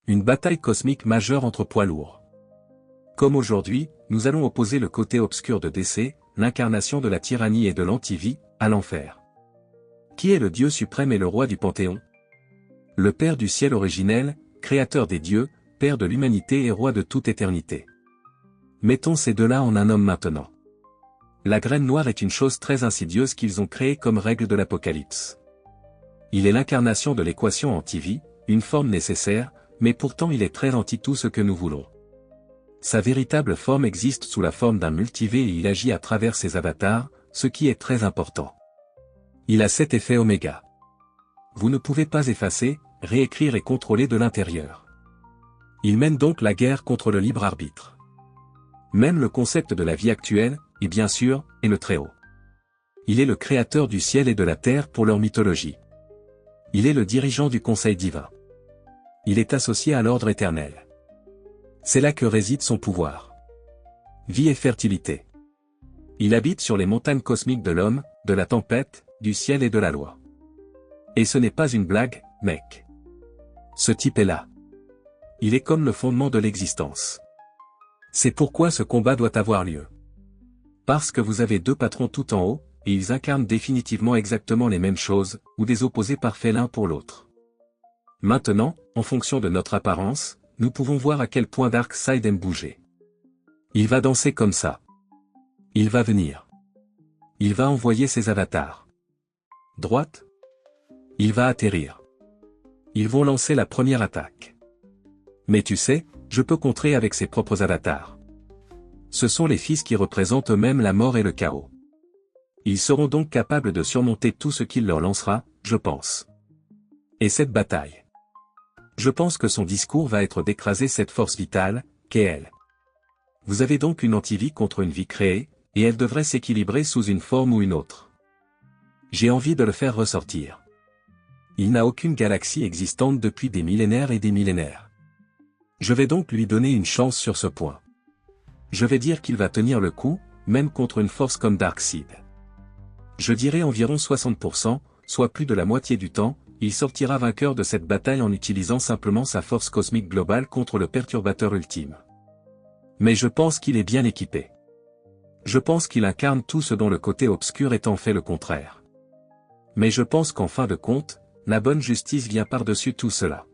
Une bataille cosmique majeure entre poids lourds. Comme aujourd'hui, nous allons opposer le côté obscur de DC, l'incarnation de la tyrannie et de l'antivie, à l'enfer. Qui est le Dieu suprême et le roi du Panthéon? Le Père du ciel originel, créateur des dieux, Père de l'humanité et roi de toute éternité. Mettons ces deux-là en un homme maintenant. La graine noire est une chose très insidieuse qu'ils ont créée comme règle de l'Apocalypse. Il est l'incarnation de l'équation antivie, une forme nécessaire, mais pourtant il est très anti tout ce que nous voulons. Sa véritable forme existe sous la forme d'un multivé et il agit à travers ses avatars, ce qui est très important. Il a cet effet oméga. Vous ne pouvez pas effacer, réécrire et contrôler de l'intérieur. Il mène donc la guerre contre le libre arbitre. Même le concept de la vie actuelle, et bien sûr, est le Très-Haut. Il est le créateur du ciel et de la terre pour leur mythologie. Il est le dirigeant du conseil divin. Il est associé à l'ordre éternel. C'est là que réside son pouvoir. Vie et fertilité. Il habite sur les montagnes cosmiques de l'homme, de la tempête, du ciel et de la loi. Et ce n'est pas une blague, mec. Ce type est là. Il est comme le fondement de l'existence. C'est pourquoi ce combat doit avoir lieu. Parce que vous avez deux patrons tout en haut, et ils incarnent définitivement exactement les mêmes choses, ou des opposés parfaits l'un pour l'autre. Maintenant, en fonction de notre apparence, nous pouvons voir à quel point Darkseid aime bouger. Il va danser comme ça. Il va venir. Il va envoyer ses avatars. Droite. Il va atterrir. Ils vont lancer la première attaque. Mais tu sais, je peux contrer avec ses propres avatars. Ce sont les fils qui représentent eux-mêmes la mort et le chaos. Ils seront donc capables de surmonter tout ce qu'il leur lancera, je pense. Et cette bataille. Je pense que son discours va être d'écraser cette force vitale, qu'est elle. Vous avez donc une antivie contre une vie créée, et elle devrait s'équilibrer sous une forme ou une autre. J'ai envie de le faire ressortir. Il n'a aucune galaxie existante depuis des millénaires et des millénaires. Je vais donc lui donner une chance sur ce point. Je vais dire qu'il va tenir le coup, même contre une force comme Darkseid. Je dirais environ 60%, soit plus de la moitié du temps, il sortira vainqueur de cette bataille en utilisant simplement sa force cosmique globale contre le perturbateur ultime. Mais je pense qu'il est bien équipé. Je pense qu'il incarne tout ce dont le côté obscur est en fait le contraire. Mais je pense qu'en fin de compte, la bonne justice vient par-dessus tout cela.